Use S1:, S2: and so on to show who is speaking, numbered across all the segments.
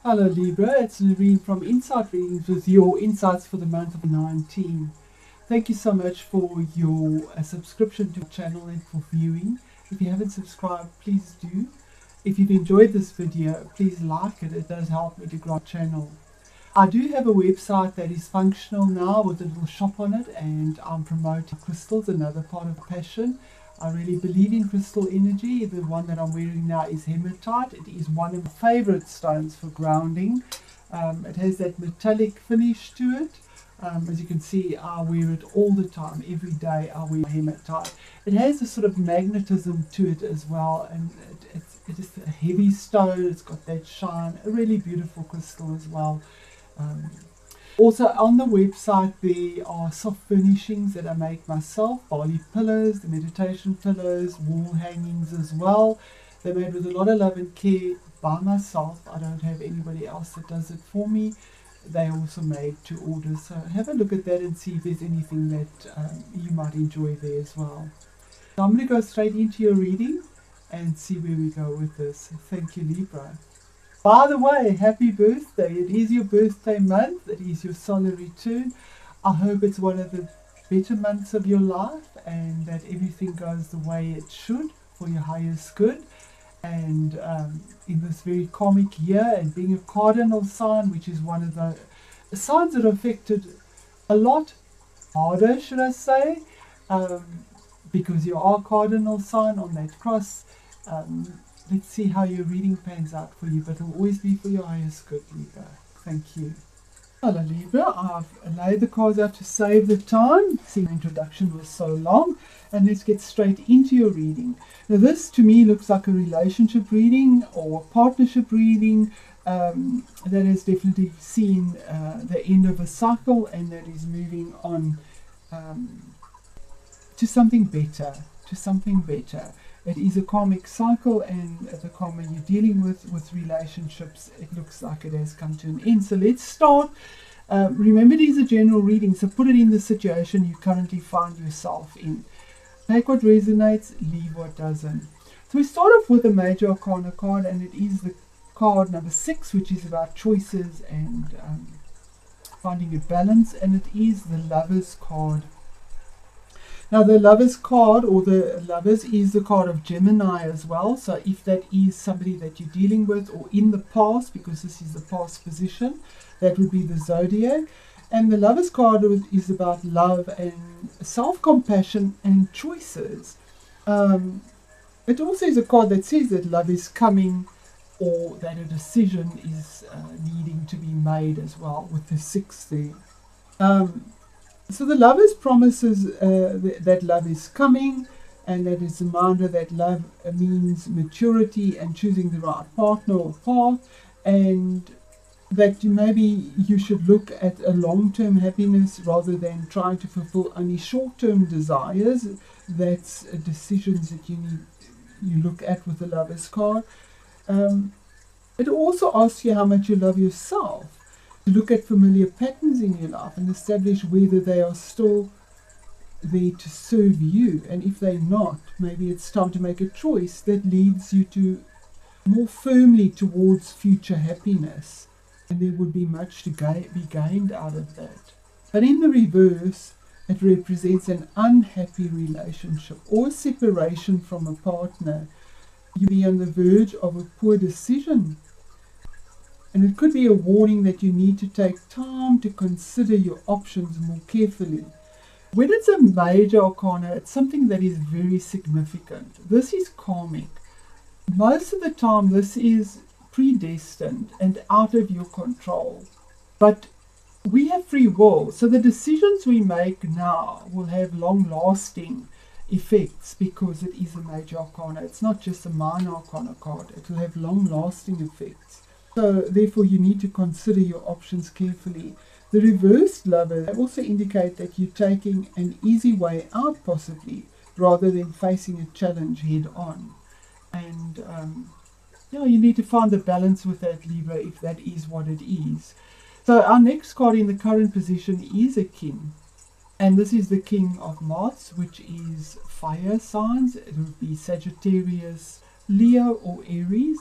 S1: Hello Libra, it's Lorene from Insight Readings with your insights for the month of 19. Thank you so much for your subscription to the channel and for viewing. If you haven't subscribed, please do. If you've enjoyed this video, please like it. It does help me to grow the channel. I do have a website that is functional now with a little shop on it, and I'm promoting crystals, another part of passion. I really believe in crystal energy. The one that I'm wearing now is hematite. It is one of my favorite stones for grounding. It has that metallic finish to it. As you can see, I wear it all the time. Every day I wear hematite. It has a sort of magnetism to it as well, and it is a heavy stone. It's got that shine. A really beautiful crystal as well. Also on the website there are soft furnishings that I make myself, Bali pillows, the meditation pillows, wall hangings as well. They're made with a lot of love and care by myself. I don't have anybody else that does it for me. They're also made to order, so have a look at that and see if there's anything that you might enjoy there as well. So I'm going to go straight into your reading and see where we go with this. Thank you, Libra. By the way, happy birthday. It is your birthday month. It is your solar return. I hope it's one of the better months of your life and that everything goes the way it should for your highest good. And in this very karmic year, and being a cardinal sign, which is one of the signs that are affected a lot harder, should I say, because you are a cardinal sign on that cross. Let's see how your reading pans out for you, but it'll always be for your highest good, Libra. Thank you. Hello, Libra. I've laid the cards out to save the time. See, my introduction was so long. And let's get straight into your reading. Now, this to me looks like a relationship reading or a partnership reading that has definitely seen the end of a cycle and that is moving on to something better, It is a karmic cycle, and the karma you're dealing with relationships, it looks like it has come to an end. So let's start. Remember, it is a general reading, so put it in the situation you currently find yourself in. Take what resonates, leave what doesn't. So we start off with a major arcana card, and it is the card number 6, which is about choices and finding a balance, and it is the Lovers card. Now the Lovers card, or the Lovers, is the card of Gemini as well. So if that is somebody that you're dealing with or in the past, because this is the past position, that would be the Zodiac. And the Lovers card is about love and self-compassion and choices. It also is a card that says that love is coming, or that a decision is needing to be made as well, with the 6 there. So the Lovers promises that love is coming, and that is a reminder that love means maturity and choosing the right partner or path, and that maybe you should look at a long-term happiness rather than trying to fulfill only short-term desires. That's decisions that you look at with the Lovers card. It also asks you how much you love yourself. To look at familiar patterns in your life and establish whether they are still there to serve you, and if they're not, maybe it's time to make a choice that leads you to more firmly towards future happiness, and there would be much to be gained out of that. But in the reverse, it represents an unhappy relationship or separation from a partner. You be on the verge of a poor decision. And it could be a warning that you need to take time to consider your options more carefully. When it's a major arcana, it's something that is very significant. This is karmic. Most of the time, this is predestined and out of your control. But we have free will, so the decisions we make now will have long-lasting effects because it is a major arcana. It's not just a minor arcana card. It will have long-lasting effects. So therefore you need to consider your options carefully. The reversed Lovers also indicate that you're taking an easy way out possibly, rather than facing a challenge head on. And you need to find the balance with that, Libra, if that is what it is. So our next card in the current position is a King. And this is the King of Mars, which is fire signs. It would be Sagittarius, Leo, or Aries.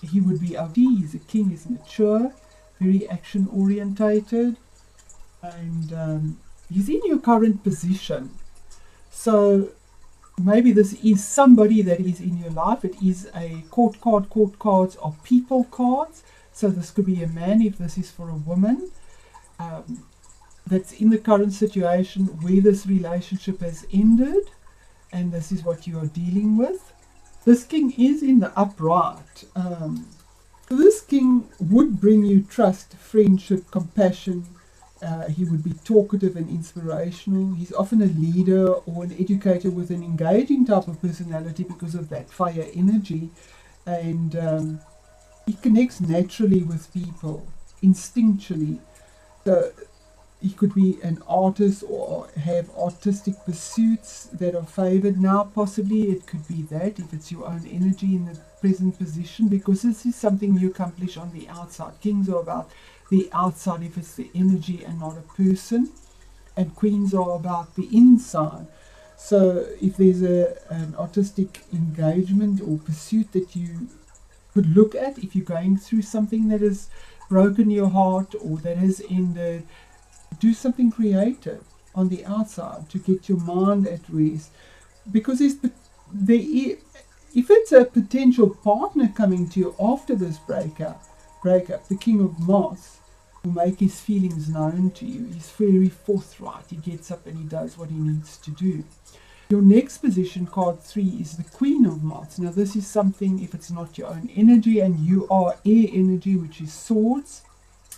S1: he would be out. He's a king, is mature, very action orientated, and he's in your current position. So maybe this is somebody that is in your life. It is a court card. Court cards are people cards. So this could be a man if this is for a woman. That's in the current situation where this relationship has ended, and this is what you are dealing with. This king is in the upright. This king would bring you trust, friendship, compassion. He would be talkative and inspirational. He's often a leader or an educator with an engaging type of personality because of that fire energy, and he connects naturally with people, instinctually. So he could be an artist or have artistic pursuits that are favored now. Possibly it could be that, if it's your own energy in the present position, because this is something you accomplish on the outside. Kings are about the outside if it's the energy and not a person, and queens are about the inside. So if there's an artistic engagement or pursuit that you could look at, if you're going through something that has broken your heart or that has ended, do something creative on the outside to get your mind at rest. Because if it's a potential partner coming to you after this breakup, the King of Moss will make his feelings known to you. He's very forthright. He gets up and he does what he needs to do. Your next position, card 3, is the Queen of Moss. Now this is something, if it's not your own energy and you are air energy, which is swords,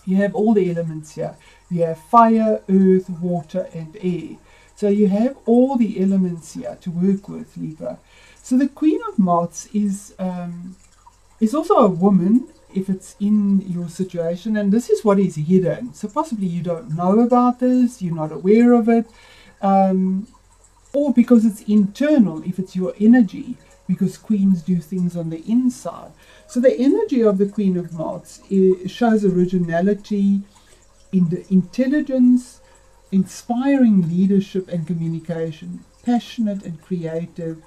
S1: you have all the elements here. You have fire, earth, water, and air. So you have all the elements here to work with, Libra. So the Queen of Moss is also a woman, if it's in your situation, and this is what is hidden. So possibly you don't know about this, you're not aware of it, or because it's internal, if it's your energy, because queens do things on the inside. So the energy of the Queen of Moss shows originality, intelligence, inspiring leadership and communication, passionate and creative,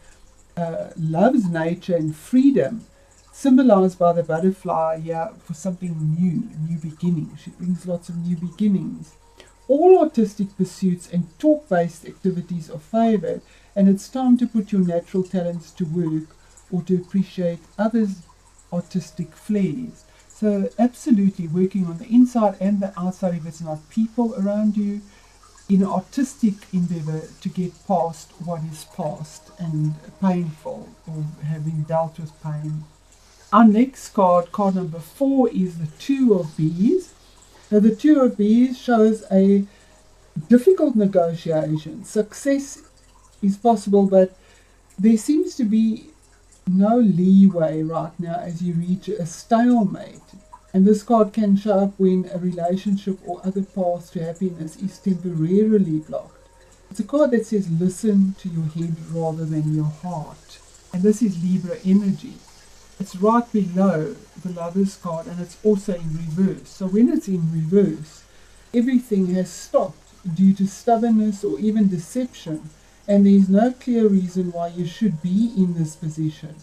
S1: loves nature and freedom, symbolized by the butterfly here for something new beginnings. She brings lots of new beginnings. All artistic pursuits and talk-based activities are favored, and it's time to put your natural talents to work or to appreciate others' artistic flares. So absolutely working on the inside and the outside if it's not people around you, in an artistic endeavor to get past what is past and painful, or having dealt with pain. Our next card, card number 4, is the Two of Bees. Now the Two of Bees shows a difficult negotiation. Success is possible, but there seems to be no leeway right now as you reach a stalemate. And this card can show up when a relationship or other path to happiness is temporarily blocked. It's a card that says listen to your head rather than your heart. And this is Libra energy. It's right below the Lover's card, and it's also in reverse. So when it's in reverse, everything has stopped due to stubbornness or even deception, and there is no clear reason why you should be in this position.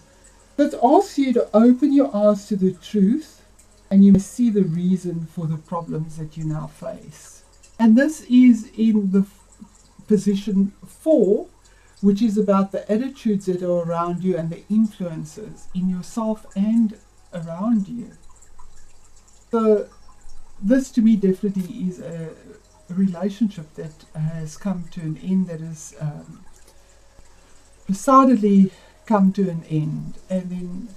S1: So it asks you to open your eyes to the truth, and you must see the reason for the problems that you now face. And this is in the position 4, which is about the attitudes that are around you and the influences in yourself and around you. So this to me definitely is a relationship that has come to an end, that is decidedly come to an end. And then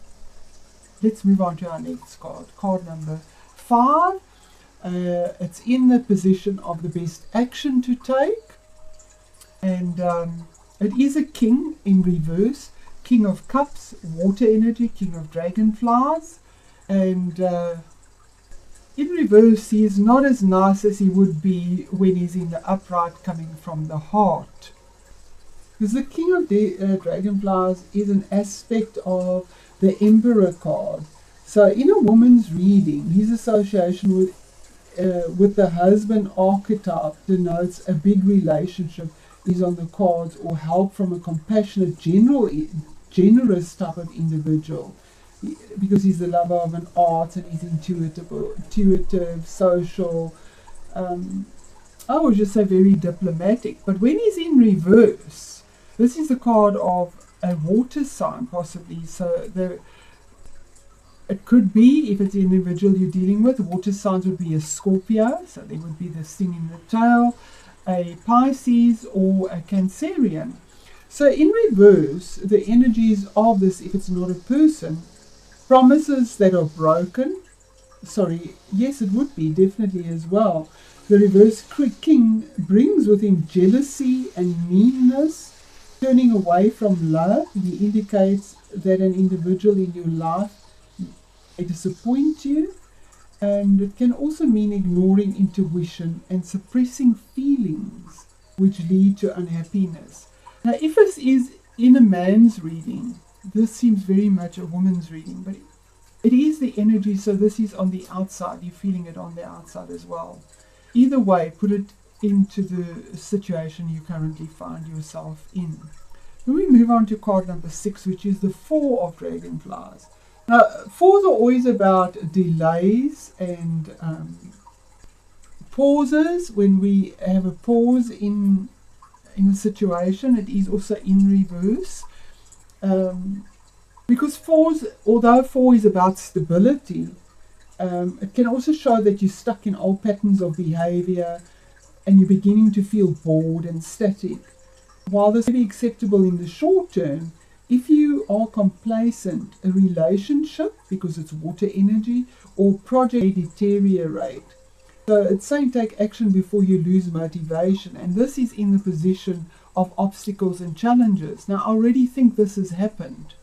S1: let's move on to our next card, card number 5. It's in the position of the best action to take, and it is a king in reverse, King of Cups, water energy, King of Dragonflies, and in reverse he is not as nice as he would be when he's in the upright, coming from the heart. Because the King of Dragonflies is an aspect of the Emperor card. So in a woman's reading, his association with the husband archetype denotes a big relationship is on the cards, or help from a compassionate, generous type of individual. because he's the lover of an art and he's intuitive, social. I would just say very diplomatic. But when he's in reverse, this is the card of a water sign, possibly. So it could be, if it's the individual you're dealing with, water signs would be a Scorpio, so there would be the sting in the tail, a Pisces, or a Cancerian. So in reverse, the energies of this, if it's not a person, promises that are broken. Sorry, yes, it would be, definitely as well. The reverse king brings with him jealousy and meanness, turning away from love. He indicates that an individual in your life may disappoint you, and it can also mean ignoring intuition and suppressing feelings which lead to unhappiness. Now, if this is in a man's reading, this seems very much a woman's reading, but it is the energy, so this is on the outside. You're feeling it on the outside as well. Either way, put it into the situation you currently find yourself in. Then we move on to card number 6, which is the Four of Dragonflies. Now, fours are always about delays and pauses. When we have a pause in a situation, it is also in reverse. Because fours, although 4 is about stability, it can also show that you're stuck in old patterns of behavior and you're beginning to feel bored and static. While this may be acceptable in the short term, if you are complacent, a relationship, because it's water energy, or project may deteriorate. So it's saying take action before you lose motivation, and this is in the position of obstacles and challenges. Now, I already think this has happened,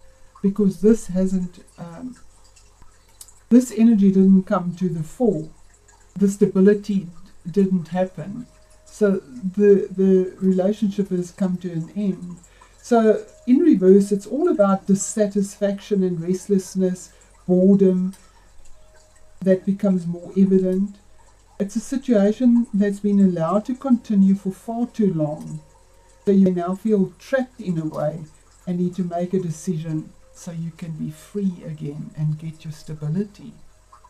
S1: because this hasn't, this energy didn't come to the fore. The stability didn't happen. So the relationship has come to an end. So in reverse, it's all about dissatisfaction and restlessness, boredom that becomes more evident. It's a situation that's been allowed to continue for far too long. So you now feel trapped in a way and need to make a decision so you can be free again and get your stability.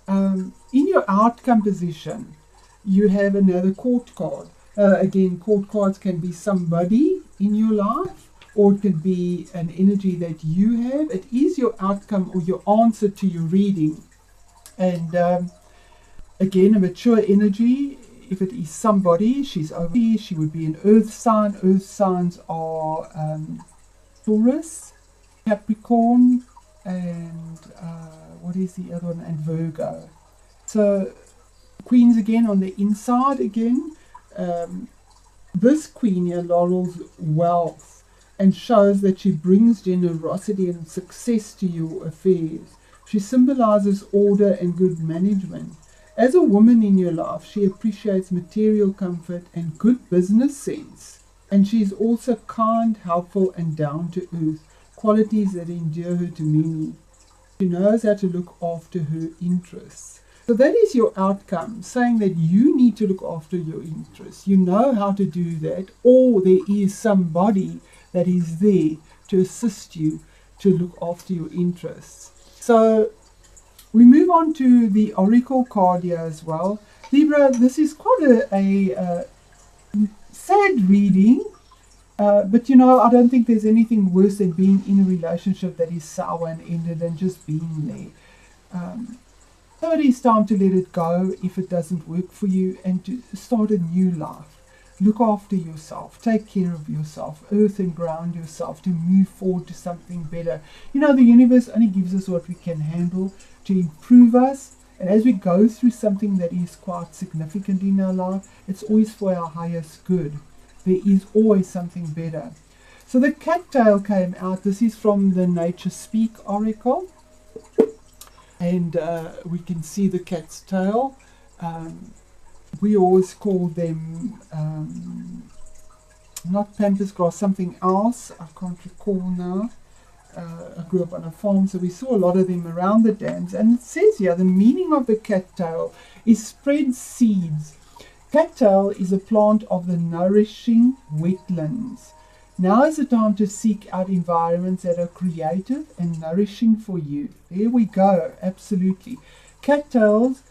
S1: In your outcome position, you have another court card. Again, court cards can be somebody in your life, or it can be an energy that you have. It is your outcome or your answer to your reading. And again, a mature energy, if it is somebody, she's over here, she would be an earth sign. Earth signs are Taurus, Capricorn, and what is the other one? And Virgo. So queens again on the inside again. This queen here laurels wealth and shows that she brings generosity and success to your affairs. She symbolizes order and good management. As a woman in your life, she appreciates material comfort and good business sense. And she is also kind, helpful, and down to earth, qualities that endear her to many. She knows how to look after her interests. So that is your outcome, saying that you need to look after your interests. You know how to do that, or there is somebody that is there to assist you to look after your interests. So we move on to the Oracle card here as well. Libra, this is quite a sad reading, but you know, I don't think there's anything worse than being in a relationship that is sour and ended and just being there. So it is time to let it go if it doesn't work for you and to start a new life. Look after yourself, take care of yourself, earth and ground yourself to move forward to something better. You know, the universe only gives us what we can handle to improve us. And as we go through something that is quite significant in our life, it's always for our highest good. There is always something better. So the cattail came out. This is from the Nature Speak Oracle. And we can see the cat's tail. We always call them not pampas grass, something else. I can't recall now. I grew up on a farm, so we saw a lot of them around the dams. And it says here, the meaning of the cattail is spread seeds. Cattail is a plant of the nourishing wetlands. Now is the time to seek out environments that are creative and nourishing for you. There we go, absolutely. Cattails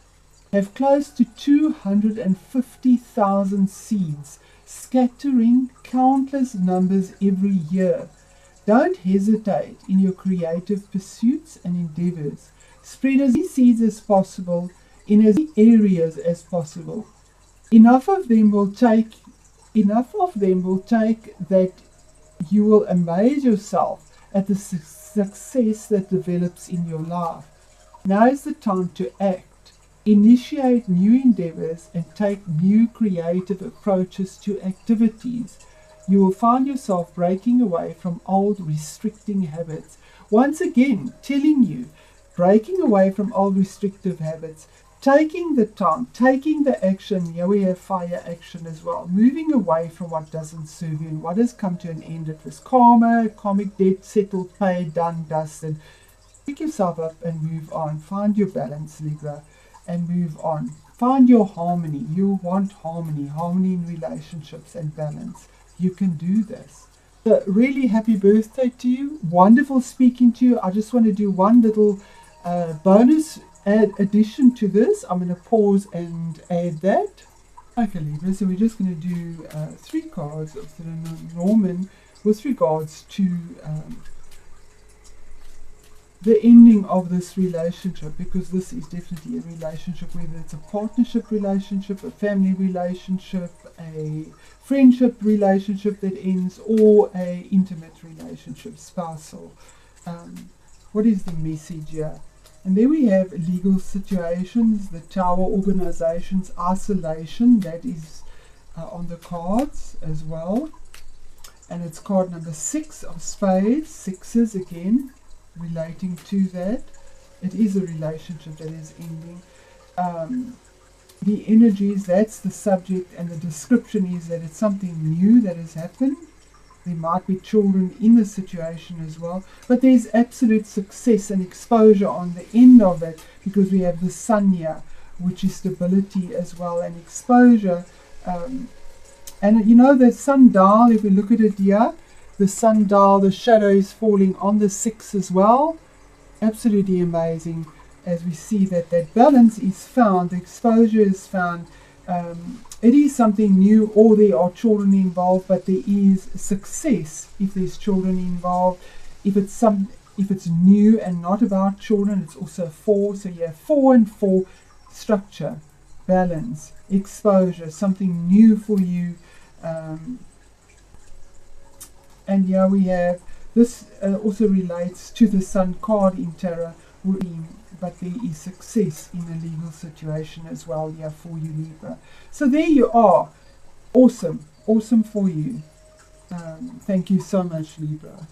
S1: have close to 250,000 seeds, scattering countless numbers every year. Don't hesitate in your creative pursuits and endeavors. Spread as many seeds as possible in as many areas as possible. Enough of them will take that you will amaze yourself at the success that develops in your life. Now is the time to act. Initiate new endeavors and take new creative approaches to activities. You will find yourself breaking away from old restricting habits. Once again, telling you, breaking away from old restrictive habits, taking the time, taking the action. Here we have fire action as well. Moving away from what doesn't serve you and what has come to an end. It was karma, karmic debt, settled, paid, done, dusted. Pick yourself up and move on. Find your balance, Libra, and move on. Find your harmony. You want harmony in relationships and balance. You can do this. So really happy birthday to you. Wonderful speaking to you. I just want to do one little bonus addition to this. I'm going to pause and add that. Okay, Libra, so we're just going to do 3 cards of the Norman with regards to the ending of this relationship, because this is definitely a relationship, whether it's a partnership relationship, a family relationship, a friendship relationship that ends, or a intimate relationship, spousal. What is the message here? And there we have legal situations, the Tower, organizations, isolation, that is on the cards as well. And it's card number 6 of spades, sixes again, relating to that. It is a relationship that is ending. The energies, that's the subject, and the description is that it's something new that has happened. There might be children in the situation as well, but there's absolute success and exposure on the end of it, because we have the sun here, which is stability as well, and exposure. And you know, the sundial, if we look at it here, the sundial, the shadow is falling on the 6 as well. Absolutely amazing, as we see that that balance is found, the exposure is found. It is something new, or there are children involved, but there is success if there's children involved. If it's new and not about children, it's also 4. So you have 4 and 4, structure, balance, exposure, something new for you. And here we have, this also relates to the Sun card in Tarot, but there is success in a legal situation as well here for you, Libra. So there you are. Awesome for you. Thank you so much, Libra.